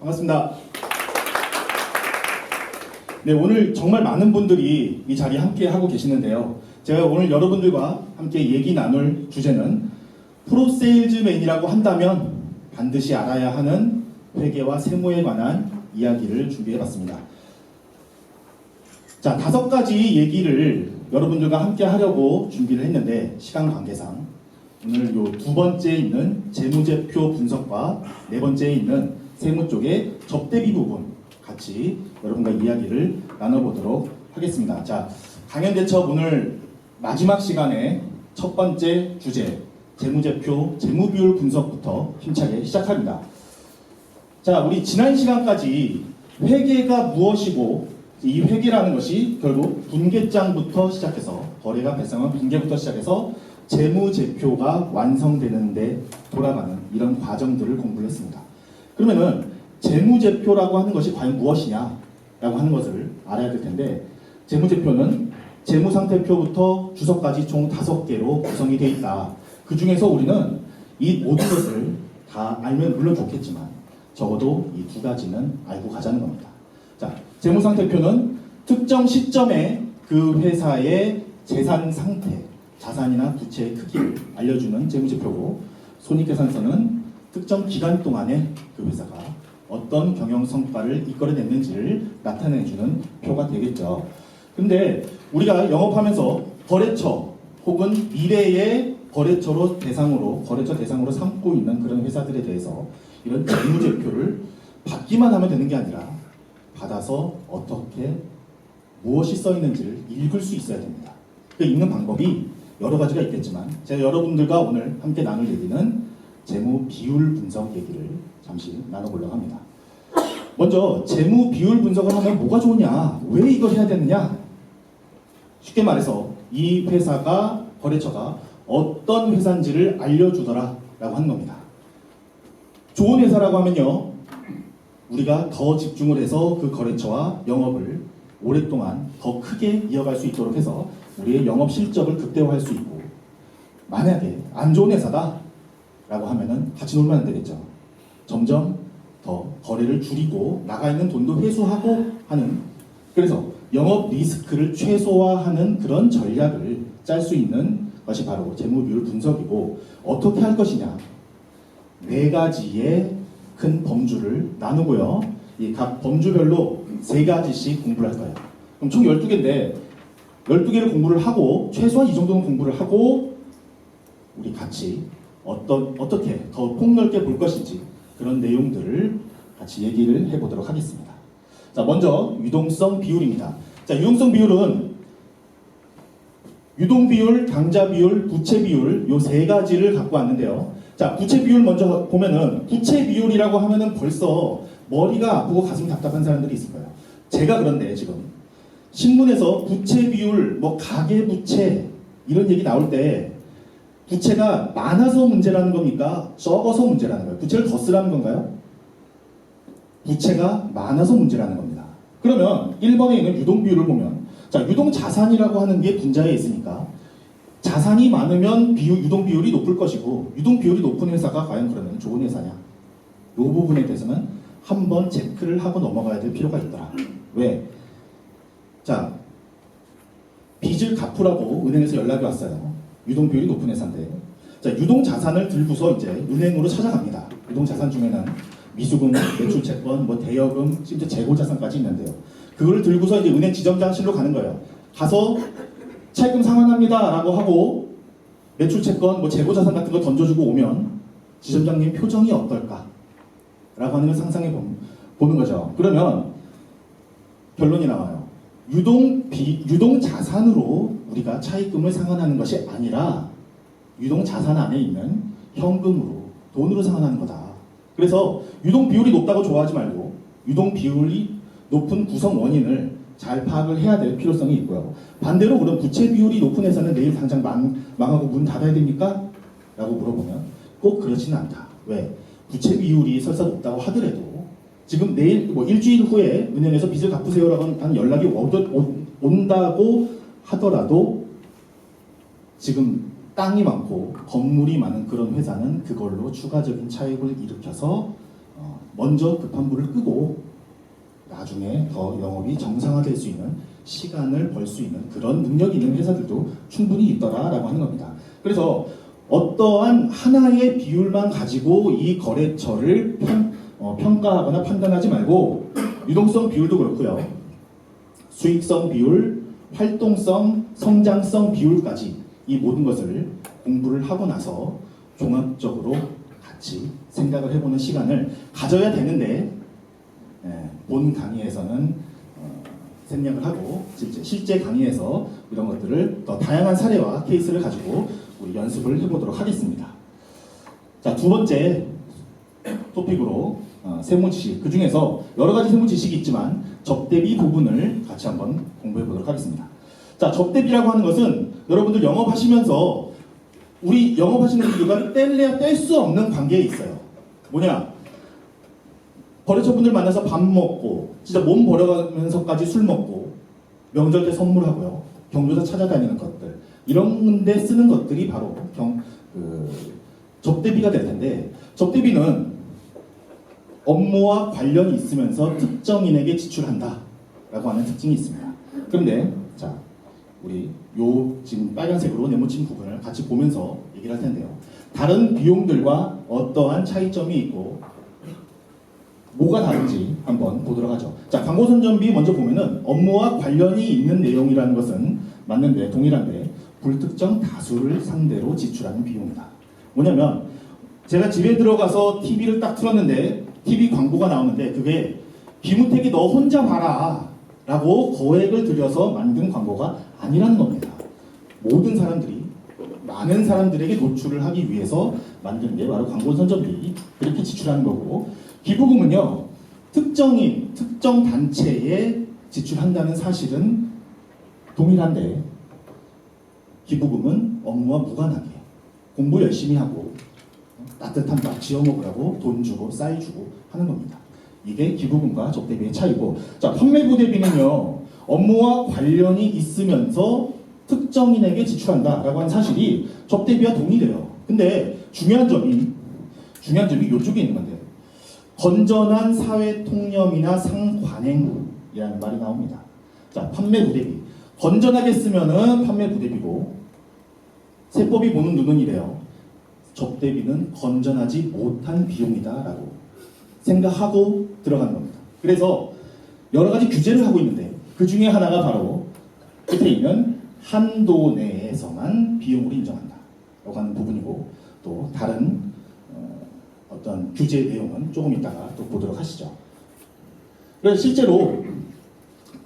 반갑습니다. 네, 오늘 정말 많은 분들이 이 자리에 함께 하고 계시는데요. 제가 오늘 여러분들과 함께 얘기 나눌 주제는 프로세일즈맨이라고 한다면 반드시 알아야 하는 회계와 세무에 관한 이야기를 준비해봤습니다. 자, 5가지 얘기를 여러분들과 함께 하려고 준비를 했는데 시간 관계상 오늘 요 2번째에 있는 재무제표 분석과 4번째에 있는 세무 쪽의 접대비 부분 같이 여러분과 이야기를 나눠보도록 하겠습니다. 자, 강연대첩 오늘 마지막 시간에 첫 번째 주제 재무제표, 재무비율 분석부터 힘차게 시작합니다. 자, 우리 지난 시간까지 회계가 무엇이고 이 회계라는 것이 결국 분계장부터 시작해서 거래가 발생한 분계부터 시작해서 재무제표가 완성되는 데 돌아가는 이런 과정들을 공부를 했습니다. 그러면은 재무제표라고 하는 것이 과연 무엇이냐라고 하는 것을 알아야 될 텐데 재무제표는 재무상태표부터 주석까지 총 5개로 구성이 되어 있다. 그 중에서 우리는 이 모든 것을 다 알면 물론 좋겠지만 적어도 이 2가지는 알고 가자는 겁니다. 자, 재무상태표는 특정 시점에 그 회사의 재산 상태, 자산이나 부채의 크기를 알려주는 재무제표고 손익계산서는 특정 기간 동안에 그 회사가 어떤 경영 성과를 이끌어냈는지를 나타내주는 표가 되겠죠. 근데 우리가 영업하면서 거래처 혹은 미래의 거래처 대상으로 삼고 있는 그런 회사들에 대해서 이런 재무제표를 받기만 하면 되는 게 아니라 받아서 어떻게 무엇이 써 있는지를 읽을 수 있어야 됩니다. 그 읽는 방법이 여러 가지가 있겠지만 제가 여러분들과 오늘 함께 나눌 얘기는 재무 비율 분석 얘기를 잠시 나눠보려고 합니다. 먼저 재무 비율 분석을 하면 뭐가 좋으냐? 왜 이걸 해야 되느냐? 쉽게 말해서 이 회사가 거래처가 어떤 회사인지를 알려주더라 라고 하는 겁니다. 좋은 회사라고 하면요 우리가 더 집중을 해서 그 거래처와 영업을 오랫동안 더 크게 이어갈 수 있도록 해서 우리의 영업 실적을 극대화할 수 있고 만약에 안 좋은 회사다 라고 하면은 같이 놀면 안 되겠죠. 점점 더 거래를 줄이고 나가 있는 돈도 회수하고 하는 그래서 영업 리스크를 최소화하는 그런 전략을 짤 수 있는 것이 바로 재무비율 분석이고 어떻게 할 것이냐 4가지의 큰 범주를 나누고요. 이 각 범주별로 3가지씩 공부를 할 거예요. 그럼 총 12개인데 12개를 공부를 하고 최소한 이 정도는 공부를 하고 우리 같이 어떻게 더 폭넓게 볼 것인지 그런 내용들을 같이 얘기를 해보도록 하겠습니다. 자, 먼저 유동성 비율입니다. 자, 유동성 비율은 유동비율, 당좌비율, 부채비율 요 3가지를 갖고 왔는데요. 자, 부채비율 먼저 보면은 부채비율이라고 하면은 벌써 머리가 아프고 가슴이 답답한 사람들이 있을 거예요. 제가 그런데 지금 신문에서 부채비율, 뭐 가계부채 이런 얘기 나올 때 부채가 많아서 문제라는 겁니까? 적어서 문제라는 거예요? 부채를 더 쓰라는 건가요? 부채가 많아서 문제라는 겁니다. 그러면 1번에 있는 유동비율을 보면 자, 유동자산이라고 하는 게 분자에 있으니까 자산이 많으면 유동비율이 높을 것이고 유동비율이 높은 회사가 과연 그러면 좋은 회사냐? 이 부분에 대해서는 한번 체크를 하고 넘어가야 될 필요가 있더라. 왜? 자, 빚을 갚으라고 은행에서 연락이 왔어요. 유동비율이 높은 회사인데 자, 유동자산을 들고서 이제 은행으로 찾아갑니다. 유동자산 중에는 미수금, 매출채권, 뭐 대여금, 심지어 재고자산까지 있는데요. 그걸 들고서 이제 은행 지점장실로 가는 거예요. 가서 차입금 상환합니다 라고 하고 매출채권, 뭐 재고자산 같은 거 던져주고 오면 지점장님 표정이 어떨까? 라고 하는 걸 상상해 보는 거죠. 그러면 결론이 나와요. 유동자산으로 우리가 차입금을 상환하는 것이 아니라 유동자산 안에 있는 현금으로, 돈으로 상환하는 거다. 그래서 유동비율이 높다고 좋아하지 말고 유동비율이 높은 구성 원인을 잘 파악을 해야 될 필요성이 있고요. 반대로 그럼 부채 비율이 높은 회사는 내일 당장 망하고 문 닫아야 됩니까? 라고 물어보면 꼭 그렇지는 않다. 왜? 부채 비율이 설사 높다고 하더라도 지금 내일 뭐 일주일 후에 은행에서 빚을 갚으세요라고 하는 연락이 온다고 하더라도 지금 땅이 많고 건물이 많은 그런 회사는 그걸로 추가적인 차익을 일으켜서 먼저 급한 불을 끄고 나중에 더 영업이 정상화될 수 있는 시간을 벌 수 있는 그런 능력이 있는 회사들도 충분히 있더라라고 하는 겁니다. 그래서 어떠한 하나의 비율만 가지고 이 거래처를 평가하거나 판단하지 말고 유동성 비율도 그렇고요. 수익성 비율, 활동성, 성장성 비율까지 이 모든 것을 공부를 하고 나서 종합적으로 같이 생각을 해보는 시간을 가져야 되는데 본 강의에서는 생략을 하고 실제 강의에서 이런 것들을 더 다양한 사례와 케이스를 가지고 우리 연습을 해보도록 하겠습니다. 자, 두 번째 토픽으로 세무 지식, 그 중에서 여러 가지 세무 지식이 있지만 접대비 부분을 같이 한번 공부해 보도록 하겠습니다. 자, 접대비라고 하는 것은 여러분들 영업하시면서 우리 영업하시는 분들과 뗄래야 뗄 수 없는 관계에 있어요. 뭐냐? 거래처분들 만나서 밥 먹고 진짜 몸 버려가면서까지 술 먹고 명절 때 선물하고요. 경조사 찾아다니는 것들 이런 데 쓰는 것들이 바로 접대비가 될 텐데 접대비는 업무와 관련이 있으면서 특정인에게 지출한다 라고 하는 특징이 있습니다. 그런데 자, 우리 요 지금 빨간색으로 네모친 부분을 같이 보면서 얘기를 할 텐데요. 다른 비용들과 어떠한 차이점이 있고 뭐가 다른지 한번 보도록 하죠. 자, 광고 선전비 먼저 보면은 업무와 관련이 있는 내용이라는 것은 맞는데 동일한데 불특정 다수를 상대로 지출하는 비용이다. 뭐냐면 제가 집에 들어가서 TV를 딱 틀었는데 TV 광고가 나오는데 그게 김우택이 너 혼자 봐라 라고 거액을 들여서 만든 광고가 아니라는 겁니다. 모든 사람들이 많은 사람들에게 노출을 하기 위해서 만든 게 바로 광고 선전비 그렇게 지출하는 거고 기부금은요 특정인, 특정 단체에 지출한다는 사실은 동일한데 기부금은 업무와 무관하게 공부 열심히 하고 따뜻한 밥 지어 먹으라고 돈 주고 쌀 주고 하는 겁니다. 이게 기부금과 접대비의 차이고 자, 판매부대비는요 업무와 관련이 있으면서 특정인에게 지출한다라고 하는 사실이 접대비와 동일해요. 근데 중요한 점이 이쪽에 있는 건데 건전한 사회 통념이나 상관행이라는 말이 나옵니다. 자, 판매부대비 건전하게 쓰면은 판매부대비고 세법이 보는 눈은 이래요. 접대비는 건전하지 못한 비용이다라고 생각하고 들어가는 겁니다. 그래서 여러 가지 규제를 하고 있는데 그 중에 하나가 바로 끝에 있는 한도 내에서만 비용으로 인정한다 라고 하는 부분이고 또 다른 어떤 규제 내용은 조금 이따가 또 보도록 하시죠. 그래서 실제로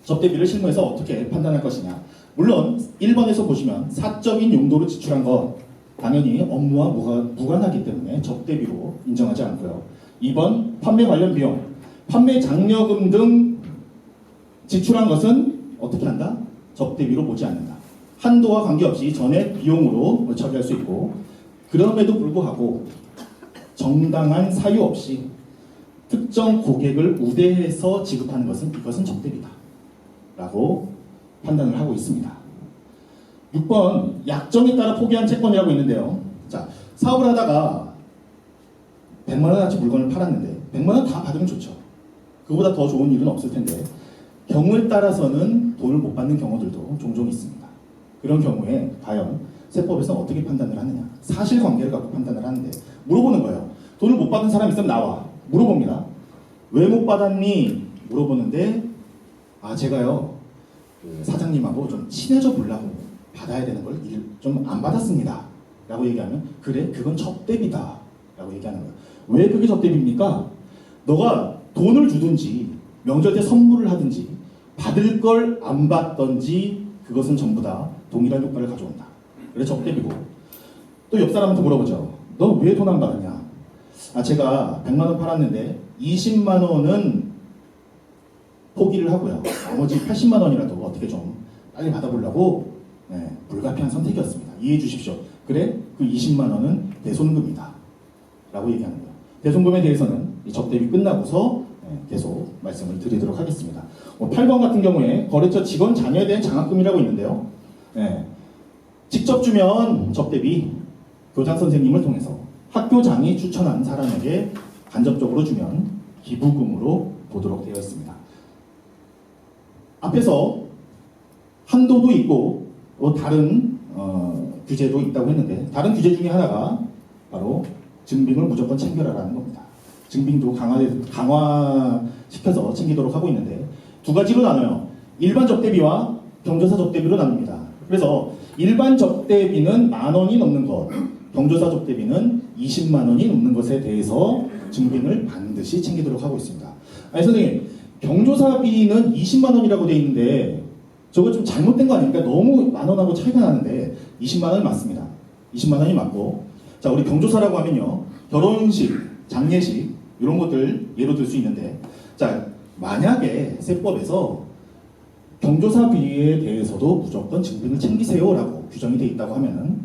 접대비를 실무에서 어떻게 판단할 것이냐. 물론 1번에서 보시면 사적인 용도로 지출한 것 당연히 업무와 무관하기 때문에 접대비로 인정하지 않고요. 2번 판매 관련 비용, 판매 장려금 등 지출한 것은 어떻게 한다? 접대비로 보지 않는다. 한도와 관계없이 전액 비용으로 처리할 수 있고 그럼에도 불구하고 정당한 사유 없이 특정 고객을 우대해서 지급하는 것은 이것은 접대비다 라고 판단을 하고 있습니다. 6번 약정에 따라 포기한 채권이라고 있는데요. 자, 사업을 하다가 100만 원어치 물건을 팔았는데 100만 원 다 받으면 좋죠. 그보다 더 좋은 일은 없을 텐데 경우에 따라서는 돈을 못 받는 경우들도 종종 있습니다. 그런 경우에 과연 세법에서 어떻게 판단을 하느냐. 사실관계를 갖고 판단을 하는데 물어보는 거예요. 돈을 못 받은 사람 있으면 나와. 물어봅니다. 왜 못 받았니? 물어보는데 제가요 그 사장님하고 좀 친해져 보려고 받아야 되는 걸 좀 안 받았습니다 라고 얘기하면 그래? 그건 접대비다 라고 얘기하는 거예요. 왜 그게 접대비입니까? 너가 돈을 주든지 명절 때 선물을 하든지 받을 걸 안 받든지 그것은 전부 다 동일한 효과를 가져온다. 그래서 접대비고 또 옆 사람한테 물어보죠. 너 왜 돈 안 받았냐? 제가 100만 원 팔았는데 20만 원은 포기를 하고요. 나머지 80만 원이라도 어떻게 좀 빨리 받아보려고 불가피한 선택이었습니다. 이해해 주십시오. 그래? 그 20만 원은 대손금이다 라고 얘기하는 거예요. 대손금에 대해서는 이 접대비 끝나고서 계속 말씀을 드리도록 하겠습니다. 8번 같은 경우에 거래처 직원 자녀에 대한 장학금이라고 있는데요. 직접 주면 접대비, 교장 선생님을 통해서 학교장이 추천한 사람에게 간접적으로 주면 기부금으로 보도록 되어 있습니다. 앞에서 한도도 있고 또 다른 규제도 있다고 했는데 다른 규제 중에 하나가 바로 증빙을 무조건 챙겨라라는 겁니다. 증빙도 강화시켜서 챙기도록 하고 있는데 두 가지로 나눠요. 일반 접대비와 경조사 접대비로 나눕니다. 그래서 일반 접대비는 10,000원이 넘는 것, 경조사 접대비는 20만 원이 넘는 것에 대해서 증빙을 반드시 챙기도록 하고 있습니다. 아니 선생님, 경조사비는 20만 원이라고 돼 있는데 저거 좀 잘못된 거 아닙니까? 너무 10,000원하고 차이가 나는데 20만 원이 맞습니다. 20만 원이 맞고, 자 우리 경조사라고 하면요, 결혼식, 장례식 이런 것들 예로 들 수 있는데, 자 만약에 세법에서 경조사비에 대해서도 무조건 증빙을 챙기세요라고 규정이 돼 있다고 하면은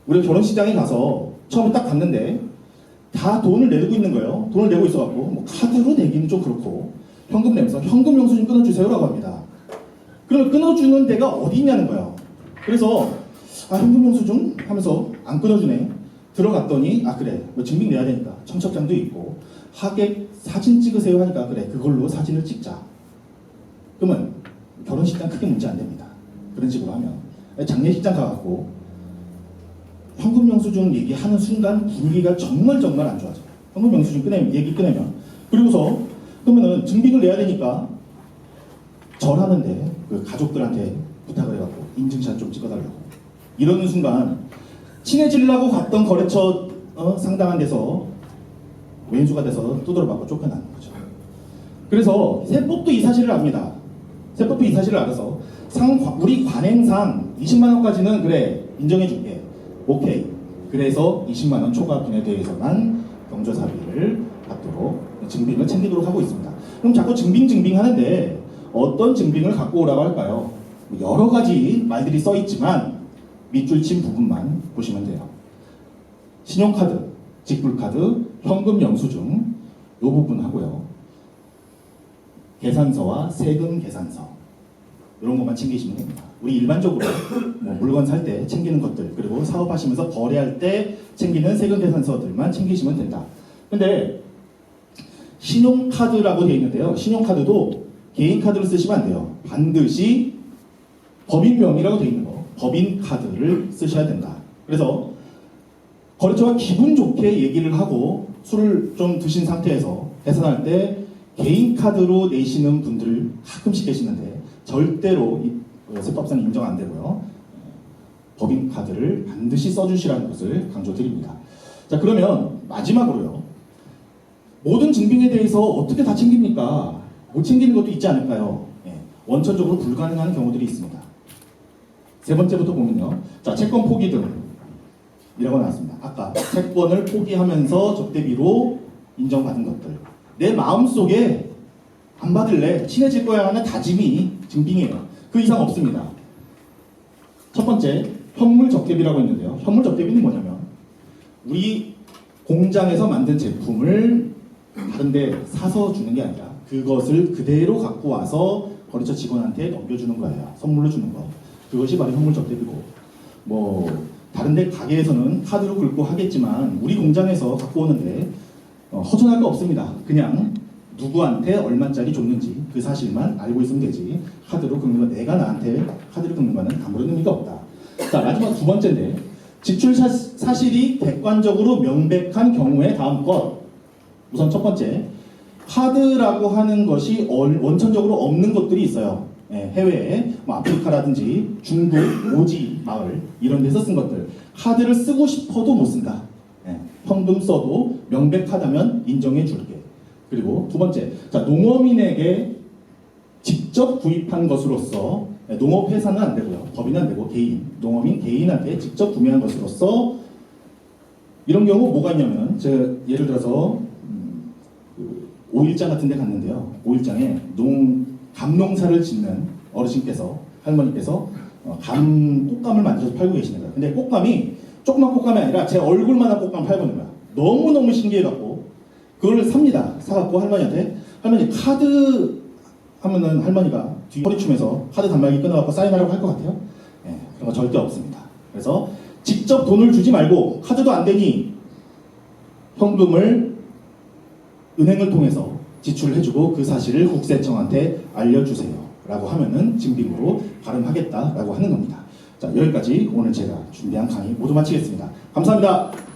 우리가 결혼식장에 가서 처음에 딱 갔는데 다 돈을 내고 있는 거예요. 돈을 내고 있어갖고 뭐 카드로 내기는 좀 그렇고 현금 내면서 현금 영수증 끊어주세요라고 합니다. 그럼 끊어주는 데가 어디 있냐는 거예요. 그래서 현금 영수증 하면서 안 끊어주네. 들어갔더니 그래 뭐 증빙 내야 되니까 청첩장도 있고 하객 사진 찍으세요 하니까 그래 그걸로 사진을 찍자. 그러면 결혼식장 크게 문제 안 됩니다. 그런 식으로 하면 장례식장 가갖고 현금 영수증 얘기하는 순간 분위기가 정말 안 좋아져요. 현금 영수증 얘기 꺼내면 그리고서 그러면은 증빙을 내야 되니까 절하는데 그 가족들한테 부탁을 해갖고 인증샷 좀 찍어달라고 이러는 순간 친해지려고 갔던 거래처 상당한 데서 왼수가 돼서 두드려맞고 쫓겨나는 거죠. 그래서 세법도 이 사실을 압니다. 세법도 이 사실을 알아서 우리 관행상 20만 원까지는 그래 인정해줄게. 오케이. 그래서 20만 원 초과분에 대해서만 경조사비를 받도록 증빙을 챙기도록 하고 있습니다. 그럼 자꾸 증빙 하는데 어떤 증빙을 갖고 오라고 할까요? 여러 가지 말들이 써 있지만 밑줄 친 부분만 보시면 돼요. 신용카드, 직불카드, 현금 영수증 이 부분 하고요. 계산서와 세금 계산서 이런 것만 챙기시면 됩니다. 우리 일반적으로 뭐 물건 살 때 챙기는 것들 그리고 사업하시면서 거래할 때 챙기는 세금 계산서들만 챙기시면 된다. 근데 신용카드라고 되어 있는데요. 신용카드도 개인카드로 쓰시면 안 돼요. 반드시 법인명의라고 되어 있는 거 법인카드를 쓰셔야 된다. 그래서 거래처가 기분 좋게 얘기를 하고 술을 좀 드신 상태에서 계산할 때 개인카드로 내시는 분들 가끔씩 계시는데 절대로 세법상 인정 안 되고요. 법인카드를 반드시 써주시라는 것을 강조드립니다. 자 그러면 마지막으로요. 모든 증빙에 대해서 어떻게 다 챙깁니까? 못 챙기는 것도 있지 않을까요? 원천적으로 불가능한 경우들이 있습니다. 세 번째부터 보면요. 자 채권 포기 등이라고 나왔습니다. 아까 채권을 포기하면서 접대비로 인정받은 것들. 내 마음속에 안 받을래, 친해질 거야 하는 다짐이 증빙이에요. 그 이상 없습니다. 첫 번째, 현물 적대비라고 있는데요. 현물 적대비는 뭐냐면 우리 공장에서 만든 제품을 다른 데 사서 주는 게 아니라 그것을 그대로 갖고 와서 거래처 직원한테 넘겨주는 거예요. 선물로 주는 거. 그것이 바로 현물 적대비고, 뭐 다른 데 가게에서는 카드로 긁고 하겠지만 우리 공장에서 갖고 오는데 허전할 거 없습니다. 그냥 누구한테 얼마짜리 줬는지 그 사실만 알고 있으면 되지 카드로 긁는 거, 내가 나한테 카드로 긁는 거는 아무런 의미가 없다. 자 마지막 두 번째인데 지출 사실이 객관적으로 명백한 경우에 다음 것. 우선 첫 번째, 카드라고 하는 것이 원천적으로 없는 것들이 있어요. 해외에 뭐 아프리카라든지 중국, 오지 마을 이런 데서 쓴 것들 카드를 쓰고 싶어도 못 쓴다. 현금 써도 명백하다면 인정해 줄게. 그리고 두 번째, 자 농어민에게 직접 구입한 것으로서 농업회사는 안 되고요. 법인은 안 되고 개인, 농어민 개인한테 직접 구매한 것으로서 이런 경우 뭐가 있냐면 제가 예를 들어서 오일장 같은 데 갔는데요. 오일장에 감농사를 짓는 어르신께서 할머니께서 꽃감을 만들어서 팔고 계시는 거예요. 근데 꽃감이 조그만 꽃감이 아니라 제 얼굴만한 꽃감 팔고 있는 거야. 너무너무 신기해갖고 그걸 삽니다. 사갖고 할머니한테 할머니 카드 하면은 할머니가 뒤 허리춤에서 카드 단말기 끊어갖고 사인하라고 할 것 같아요? 그런 거 절대 없습니다. 그래서 직접 돈을 주지 말고 카드도 안 되니 현금을 은행을 통해서 지출을 해주고 그 사실을 국세청한테 알려주세요 라고 하면은 증빙으로 발행하겠다라고 하는 겁니다. 자, 여기까지 오늘 제가 준비한 강의 모두 마치겠습니다. 감사합니다.